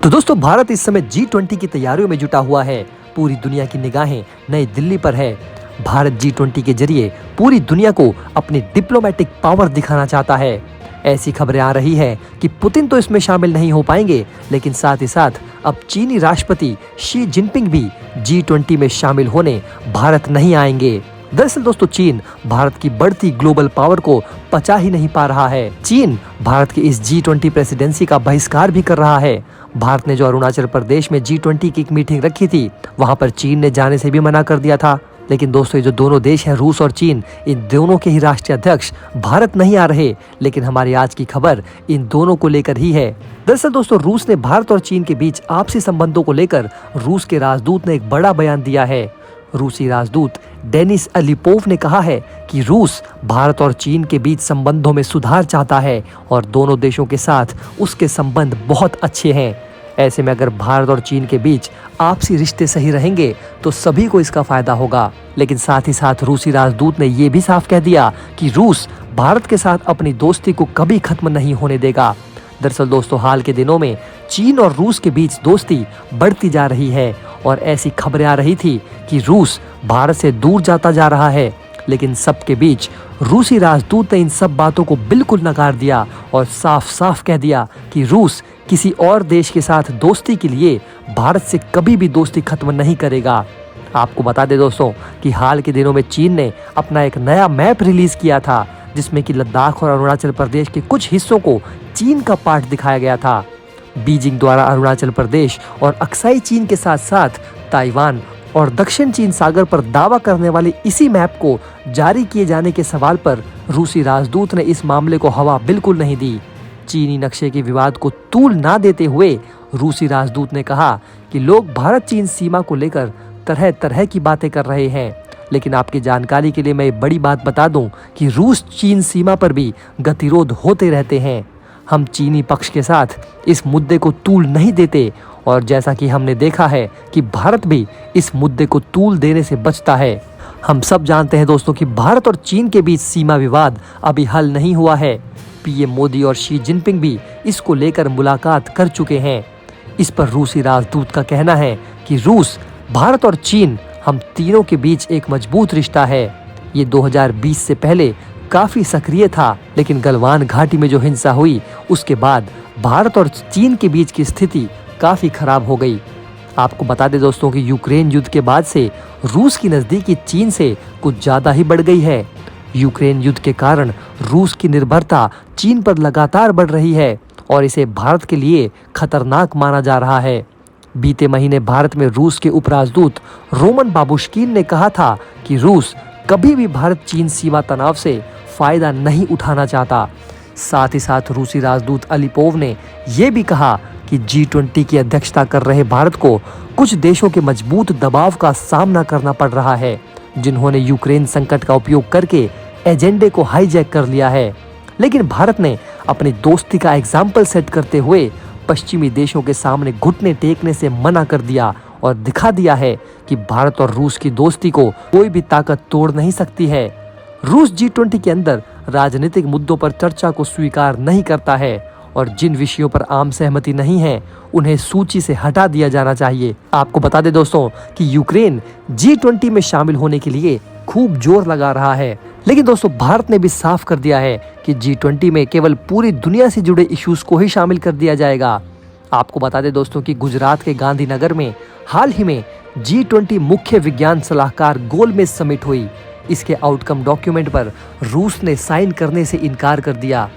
तो दोस्तों भारत इस समय G20 की तैयारियों में जुटा हुआ है। पूरी दुनिया की निगाहें नई दिल्ली पर है। भारत G20 के जरिए पूरी दुनिया को अपनी डिप्लोमेटिक पावर दिखाना चाहता है। ऐसी खबरें आ रही है कि पुतिन तो इसमें शामिल नहीं हो पाएंगे, लेकिन साथ ही साथ अब चीनी राष्ट्रपति शी जिनपिंग भी G20 में शामिल होने भारत नहीं आएंगे। दरअसल दोस्तों चीन भारत की बढ़ती ग्लोबल पावर को पचा ही नहीं पा रहा है। चीन भारत की इस G20 प्रेसिडेंसी का बहिष्कार भी कर रहा है। भारत ने जो अरुणाचल प्रदेश में G20 की एक मीटिंग रखी थी, वहां पर चीन ने जाने से भी मना कर दिया था। लेकिन दोस्तों ये जो दोनों देश हैं, रूस और चीन, इन दोनों के ही राष्ट्रीय अध्यक्ष भारत नहीं आ रहे। लेकिन हमारी आज की खबर इन दोनों को लेकर ही है। दरअसल दोस्तों रूस ने भारत और चीन के बीच आपसी संबंधों को लेकर रूस के राजदूत ने एक बड़ा बयान दिया है। रूसी राजदूत डेनिस अलीपोव ने कहा है कि रूस भारत और चीन के बीच संबंधों में सुधार चाहता है और दोनों देशों के साथ उसके संबंध बहुत अच्छे हैं। ऐसे में अगर भारत और चीन के बीच आपसी रिश्ते सही रहेंगे तो सभी को इसका फायदा होगा। लेकिन साथ ही साथ रूसी राजदूत ने ये भी साफ कह दिया कि रूस भारत के साथ अपनी दोस्ती को कभी खत्म नहीं होने देगा। दरअसल दोस्तों हाल के दिनों में चीन और रूस के बीच दोस्ती बढ़ती जा रही है और ऐसी खबरें आ रही थी कि रूस भारत से दूर जाता जा रहा है। लेकिन सबके बीच रूसी राजदूत ने इन सब बातों को बिल्कुल नकार दिया और साफ साफ कह दिया कि रूस किसी और देश के साथ दोस्ती के लिए भारत से कभी भी दोस्ती खत्म नहीं करेगा। आपको बता दें दोस्तों कि हाल के दिनों में चीन ने अपना एक नया मैप रिलीज किया था, जिसमें कि लद्दाख और अरुणाचल प्रदेश के कुछ हिस्सों को चीन का पार्ट दिखाया गया था। बीजिंग द्वारा अरुणाचल प्रदेश और अक्साई चीन के साथ साथ ताइवान और दक्षिण चीन सागर पर दावा करने वाले इसी मैप को जारी किए जाने के सवाल पर रूसी राजदूत ने इस मामले को हवा बिल्कुल नहीं दी। चीनी नक्शे के विवाद को तूल ना देते हुए रूसी राजदूत ने कहा कि लोग भारत चीन सीमा को लेकर तरह तरह की बातें कर रहे हैं। लेकिन आपकी जानकारी के लिए मैं एक बड़ी बात बता दूं कि रूस चीन सीमा पर भी गतिरोध होते रहते हैं। हम चीनी पक्ष के साथ इस मुद्दे को तूल नहीं देते और जैसा कि हमने देखा है कि भारत भी इस मुद्दे को तूल देने से बचता है। हम सब जानते हैं दोस्तों कि भारत और चीन के बीच सीमा विवाद अभी हल नहीं हुआ है। पीएम मोदी और शी जिनपिंग भी इसको लेकर मुलाकात कर चुके हैं। इस पर रूसी राजदूत का कहना है कि रूस, भारत और चीन, हम तीनों के बीच एक मजबूत रिश्ता है। ये 2020 से पहले काफी सक्रिय था, लेकिन गलवान घाटी में जो हिंसा हुई उसके बाद भारत और चीन के बीच की स्थिति काफी खराब हो गई। आपको बता दें दोस्तों कि यूक्रेन युद्ध के बाद से रूस की नजदीकी चीन से कुछ ज्यादा ही बढ़ गई है। यूक्रेन युद्ध के कारण रूस की निर्भरता चीन पर लगातार बढ़ रही है और इसे भारत के लिए खतरनाक माना जा रहा है। बीते महीने भारत में रूस के उपराजदूत रोमन बाबुश्किन ने कहा था कि रूस कभी भी भारत चीन सीमा तनाव से फायदा नहीं उठाना चाहता। साथ ही साथ रूसी राजदूत अलीपोव ने यह भी कहा कि G20 की अध्यक्षता कर रहे भारत को कुछ देशों के मजबूत दबाव का सामना करना पड़ रहा है, जिन्होंने यूक्रेन संकट का उपयोग करके एजेंडे को हाईजैक कर लिया है। लेकिन भारत ने अपनी दोस्ती का एग्जाम्पल सेट करते हुए पश्चिमी देशों के सामने घुटने टेकने से मना कर दिया और दिखा दिया है कि भारत और रूस की दोस्ती को कोई भी ताकत तोड़ नहीं सकती है। रूस G20 के अंदर राजनीतिक मुद्दों पर चर्चा को स्वीकार नहीं करता है और जिन विषयों पर आम सहमति नहीं है उन्हें सूची से हटा दिया जाना चाहिए। आपको बता दें दोस्तों कि यूक्रेन G20 में शामिल होने के लिए खूब जोर लगा रहा है। लेकिन दोस्तों भारत ने भी साफ कर दिया है कि G20 में केवल पूरी दुनिया से जुड़े इश्यूज को ही शामिल कर दिया जाएगा। आपको बता दें दोस्तों कि गुजरात के गांधीनगर में हाल ही में G20 मुख्य विज्ञान सलाहकार गोलमेज समिट हुई। इसके आउटकम डॉक्यूमेंट पर रूस ने साइन करने से इनकार कर दिया।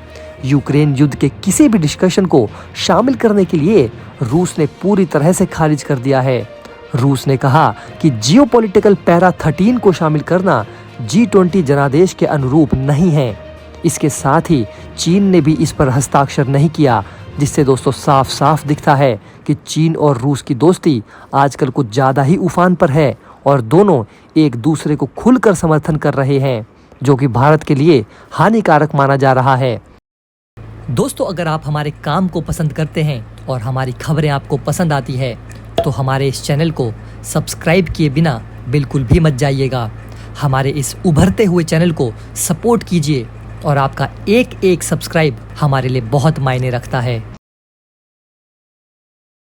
यूक्रेन युद्ध के किसी भी डिस्कशन को शामिल करने के लिए रूस ने पूरी तरह से खारिज कर दिया है। रूस ने कहा कि जियोपॉलिटिकल पैरा 13 को शामिल करना G20 जनादेश के अनुरूप नहीं है। इसके साथ ही चीन ने भी इस पर हस्ताक्षर नहीं किया, जिससे दोस्तों साफ साफ दिखता है कि चीन और रूस की दोस्ती आजकल कुछ ज़्यादा ही उफान पर है और दोनों एक दूसरे को खुलकर समर्थन कर रहे हैं, जो कि भारत के लिए हानिकारक माना जा रहा है। दोस्तों अगर आप हमारे काम को पसंद करते हैं और हमारी खबरें आपको पसंद आती है तो हमारे इस चैनल को सब्सक्राइब किए बिना बिल्कुल भी मत जाइएगा। हमारे इस उभरते हुए चैनल को सपोर्ट कीजिए और आपका एक एक सब्सक्राइब हमारे लिए बहुत मायने रखता है।